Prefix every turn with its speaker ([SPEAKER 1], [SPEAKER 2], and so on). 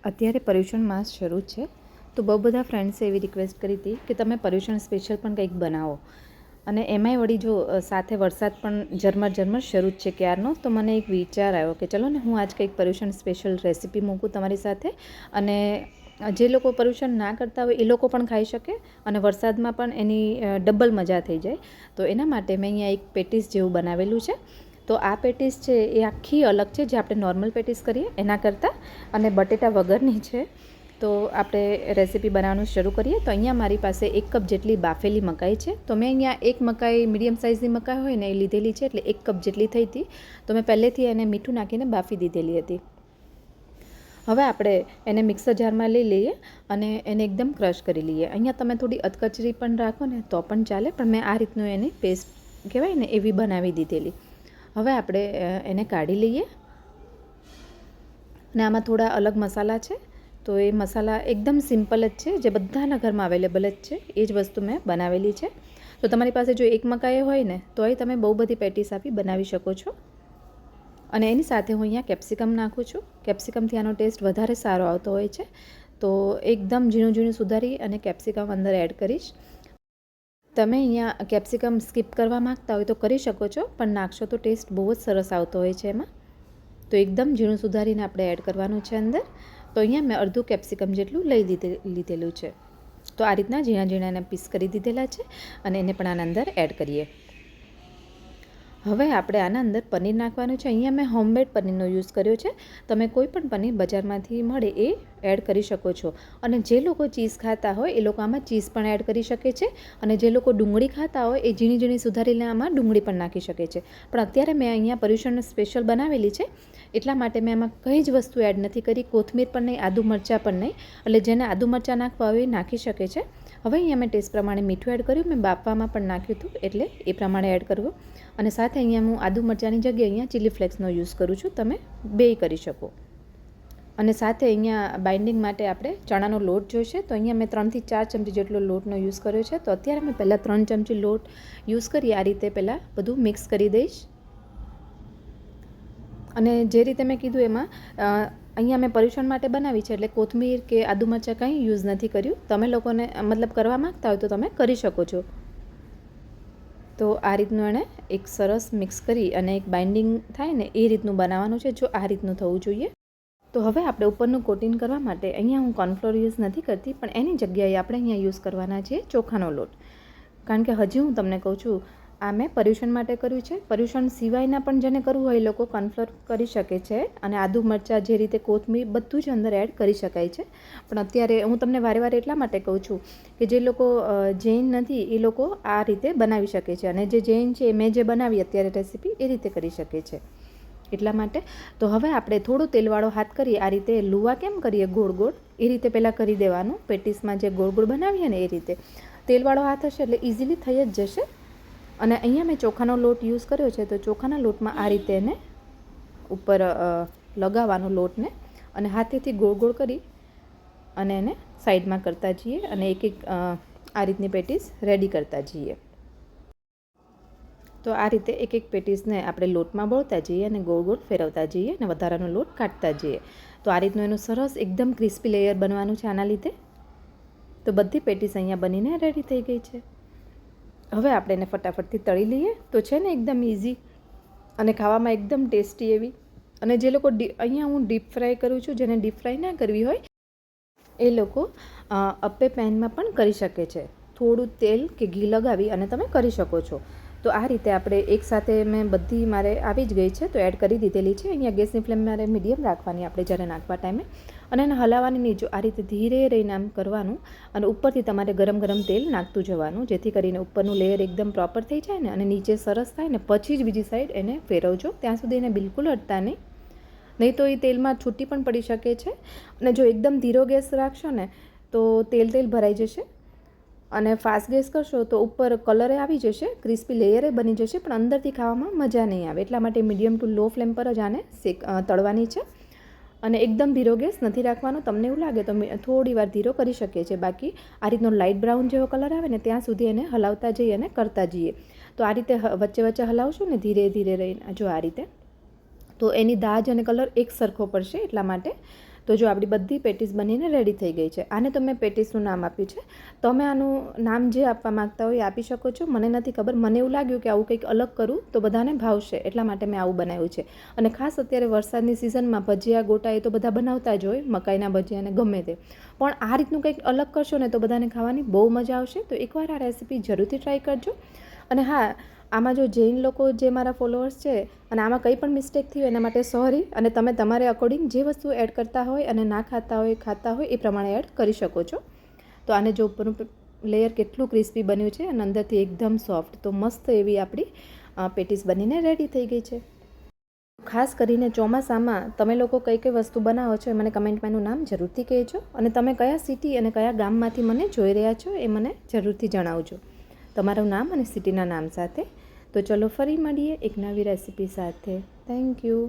[SPEAKER 1] અત્યારે પર્યુષણ માસ શરૂ છે તો બહુ બધા ફ્રેન્ડ્સે એવી રિક્વેસ્ટ કરી હતી કે તમે પર્યુષણ સ્પેશિયલ પણ કંઈક બનાવો. અને એમાંય વળી જો સાથે વરસાદ પણ ઝરમર શરૂ જ છે ક્યારનો, તો મને એક વિચાર આવ્યો કે ચલો ને હું આજ કંઈક પર્યુષણ સ્પેશિયલ રેસીપી મૂકું તમારી સાથે, અને જે લોકો પર્યુષણ ના કરતા હોય એ લોકો પણ ખાઈ શકે અને વરસાદમાં પણ એની ડબલ મજા થઈ જાય. તો એના માટે મેં અહીંયા એક પેટીસ જેવું બનાવેલું છે. તો આ પેટીસ છે એ આખી અલગ છે જે આપણે નોર્મલ પેટીસ કરીએ એના કરતાં, અને બટેટા વગરની છે. તો આપણે રેસીપી બનાવવાનું શરૂ કરીએ. તો અહીંયા મારી પાસે 1 કપ જેટલી બાફેલી મકાઈ છે. તો મેં અહીંયા એક મકાઈ મીડિયમ સાઇઝની મકાઈ હોય ને એ લીધેલી છે, એટલે 1 કપ જેટલી થઈ હતી. તો મેં પહેલેથી એને મીઠું નાખીને બાફી દીધેલી હતી. હવે આપણે એને મિક્સર જારમાં લઈ લઈએ અને એને એકદમ ક્રશ કરી લઈએ. અહીંયા તમે થોડી અધકચરી પણ રાખો ને તો પણ ચાલે, પણ મેં આ રીતનું એની પેસ્ટ કહેવાય ને એવી બનાવી દીધેલી. હવે આપણે એને કાઢી લઈએ. અને આમાં થોડા અલગ મસાલા છે. તો એ મસાલા એકદમ સિમ્પલ જ છે, જે બધાના ઘરમાં અવેલેબલ જ છે. એ જ વસ્તુ મેં બનાવેલી છે. તો તમારી પાસે જો એક મકાઈ હોય ને તો એ તમે બહુ બધી પેટીસ આપી બનાવી શકો છો. અને એની સાથે હું અહીંયા કેપ્સિકમ નાખું છું. કેપ્સિકમથી આનો ટેસ્ટ વધારે સારો આવતો હોય છે. તો એકદમ ઝીણું સુધારી અને કેપ્સિકમ અંદર એડ કરીશ. તમે અહીંયા કેપ્સિકમ સ્કીપ કરવા માગતા હોય તો કરી શકો છો, પણ નાખશો તો ટેસ્ટ બહુ જ સરસ આવતો હોય છે એમાં. તો એકદમ ઝીણું સુધારીને આપણે એડ કરવાનું છે અંદર. તો અહીંયા મેં અડધું કેપ્સિકમ જેટલું લીધેલું છે. તો આ રીતના ઝીણા એને પીસ કરી દીધેલા છે અને એને પણ આના અંદર એડ કરીએ. હવે આપણે આના અંદર પનીર નાખવાનું છે. અહીંયા મેં હોમમેડ પનીરનો યુઝ કર્યો છે. તમે કોઈ પણ પનીર બજારમાંથી મળે એ એડ કરી શકો છો. અને જે લોકો ચીઝ ખાતા હોય એ લોકો આમાં ચીઝ પણ એડ કરી શકે છે. અને જે લોકો ડુંગળી ખાતા હોય એ ઝીણી સુધારીને આમાં ડુંગળી પણ નાખી શકે છે. પણ અત્યારે મેં અહીંયા પર્યુષણ સ્પેશિયલ બનાવેલી છે, એટલા માટે મેં એમાં કંઈ જ વસ્તુ એડ નથી કરી. કોથમીર પણ નહીં, આદુ મરચાં પણ નહીં. એટલે જેને આદુ મરચાં નાખવા હોય એ નાખી શકે છે. હવે અહીંયા મેં ટેસ્ટ પ્રમાણે મીઠું એડ કર્યું. મેં બાફવામાં પણ નાખ્યું હતું, એટલે એ પ્રમાણે એડ કરવું. અને સાથે અહીંયા હું આદુ મરચાંની જગ્યાએ અહીંયા ચીલી ફ્લેક્સનો યુઝ કરું છું. તમે બેય કરી શકો. અને સાથે અહીંયા બાઇન્ડિંગ માટે આપણે ચણાનો લોટ જોઈશે. તો અહીંયા મેં 3 થી 4 ચમચી જેટલો લોટનો યુઝ કર્યો છે. તો અત્યારે મેં પહેલાં 3 ચમચી લોટ યુઝ કરી આ રીતે પહેલાં બધું મિક્સ કરી દઈશ. અને જે રીતે મેં કીધું એમાં અહીંયા મેં પર્યુષણ માટે બનાવી છે, એટલે કોથમીર કે આદુ મરચાં કંઈ યુઝ નથી કર્યું. તમે લોકોને મતલબ કરવા માગતા હોય તો તમે કરી શકો છો. તો આ રીતનું એણે એક સરસ મિક્સ કરી અને એક બાઇન્ડિંગ થાય ને એ રીતનું બનાવવાનું છે. જો આ રીતનું થવું જોઈએ. તો હવે આપણે ઉપરનું કોટિંગ કરવા માટે અહીંયા હું કોર્નફ્લોર યુઝ નથી કરતી, પણ એની જગ્યાએ આપણે અહીંયા યુઝ કરવાના છે ચોખાનો લોટ. કારણ કે હજી હું તમને કહું છું, આ મેં પર્યુષણ માટે કર્યું છે. પર્યુષણ સિવાયના પણ જેને કરવું હોય એ લોકો કોર્નફ્લોર કરી શકે છે. અને આદુ મરચાં જે રીતે કોથમીર બધું જ અંદર એડ કરી શકાય છે. પણ અત્યારે હું તમને વારે એટલા માટે કહું છું કે જે લોકો જૈન નથી એ લોકો આ રીતે બનાવી શકે છે. અને જે જૈન છે મેં જે બનાવી અત્યારે રેસીપી એ રીતે કરી શકે છે. એટલા માટે તો હવે આપણે થોડો તેલવાળો હાથ કરીએ. આ રીતે લુવા કેમ કરીએ ગોળ એ રીતે પહેલાં કરી દેવાનું. પેટીસમાં જે ગોળ બનાવીએ ને એ રીતે તેલવાળો હાથ હશે એટલે ઇઝીલી થઈ જ જશે. અને અહીંયા મેં ચોખાનો લોટ યુઝ કર્યો છે. તો ચોખાના લોટમાં આ રીતે એને ઉપર લગાવવાનો લોટને, અને હાથેથી ગોળ કરી અને એને સાઈડમાં કરતા જઈએ અને એક આ રીતની પેટીસ રેડી કરતા જઈએ. તો આ રીતે એક પેટીસને આપણે લોટમાં બોળતા જઈએ અને ગોળ ફેરવતા જઈએ અને વધારાનો લોટ કાઢતા જઈએ. તો આ રીતનું એનું સરસ એકદમ ક્રિસ્પી લેયર બનવાનું છે આના લીધે. તો બધી પેટીસ અહીંયા બનીને રેડી થઈ ગઈ છે. હવે આપણે એને ફટાફટથી તળી લઈએ. તો છે ને એકદમ ઇઝી અને ખાવામાં એકદમ ટેસ્ટી એવી. અને જે લોકો અહીંયા હું ડીપ ફ્રાય કરું છું, જેને ડીપ ફ્રાય ના કરવી હોય એ લોકો અપ્પે પેનમાં પણ કરી શકે છે. થોડું તેલ કે ઘી લગાવી અને તમે કરી શકો છો. તો આ રીતે આપણે એકસાથે મેં બધી મારે આવી જ ગઈ છે તો એડ કરી દીધેલી છે. અહીંયા ગેસની ફ્લેમ મારે મીડિયમ રાખવાની આપણે જ્યારે નાખવા ટાઈમે, અને એને હલાવવાની નહીં. જો આ રીતે ધીરે રહીને આમ કરવાનું અને ઉપરથી તમારે ગરમ તેલ નાખતું જવાનું, જેથી કરીને ઉપરનું લેયર એકદમ પ્રોપર થઈ જાય ને અને નીચે સરસ થાય ને પછી જ બીજી સાઈડ એને ફેરવજો. ત્યાં સુધી એને બિલકુલ અડતા નહીં તો એ તેલમાં છૂટી પણ પડી શકે છે. અને જો એકદમ ધીરો ગેસ રાખશો ને તો તેલ ભરાઈ જશે. અને ફાસ્ટ ગેસ કરશો તો ઉપર કલરે આવી જશે, ક્રિસ્પી લેયરે બની જશે, પણ અંદરથી ખાવામાં મજા નહીં આવે. એટલા માટે મીડિયમ ટુ લો ફ્લેમ પર જ આને તળવાની છે. અને એકદમ ધીરો ગેસ નથી રાખવાનો. તમને એવું લાગે તો થોડી વાર ધીરો કરી શકીએ છીએ. બાકી આ રીતનો લાઇટ બ્રાઉન જેવો કલર આવે ને ત્યાં સુધી એને હલાવતા જઈએ અને કરતા જઈએ. તો આ રીતે વચ્ચે હલાવશું ને ધીરે રહીને, જો આ રીતે, તો એની દાજ અને કલર એક સરખો પડશે. એટલા માટે તો જો આપણી બધી પેટીસ બનીને રેડી થઈ ગઈ છે. આને તો મેં પેટીસનું નામ આપ્યું છે. તમે આનું નામ જે આપવા માગતા હોય એ આપી શકો છો. મને નથી ખબર, મને એવું લાગ્યું કે આવું કંઈક અલગ કરું તો બધાને ભાવશે, એટલા માટે મેં આવું બનાવ્યું છે. અને ખાસ અત્યારે વરસાદની સિઝનમાં ભજીયા ગોટા એ તો બધા બનાવતા જ હોય, મકાઈના ભજીયા ને ગમે તે, પણ આ રીતનું કંઈક અલગ કરશો ને તો બધાને ખાવાની બહુ મજા આવશે. તો એકવાર આ રેસીપી જરૂરથી ટ્રાય કરજો. અને હા, આમાં જો જૈન લોકો જે મારા ફોલોઅર્સ છે અને આમાં કંઈ પણ મિસ્ટેક થઈ હોય એના માટે સોરી. અને તમે તમારે અકોર્ડિંગ જે વસ્તુ એડ કરતા હોય અને ના ખાતા હોય એ પ્રમાણે એડ કરી શકો છો. તો આને જો ઉપરનું લેયર કેટલું ક્રિસ્પી બન્યું છે અને અંદરથી એકદમ સોફ્ટ, તો મસ્ત એવી આપણી પેટીસ બનીને રેડી થઈ ગઈ છે. ખાસ કરીને ચોમાસામાં તમે લોકો કઈ કઈ વસ્તુ બનાવો છો એ મને કમેન્ટમાં એનું નામ જરૂરથી કહેજો. અને તમે કયા સિટી અને કયા ગામમાંથી મને જોઈ રહ્યા છો એ મને જરૂરથી જણાવજો, તમારું નામ અને સિટીના નામ સાથે. તો ચલો ફરી મળીએ એક નવી રેસીપી સાથે. Thank you.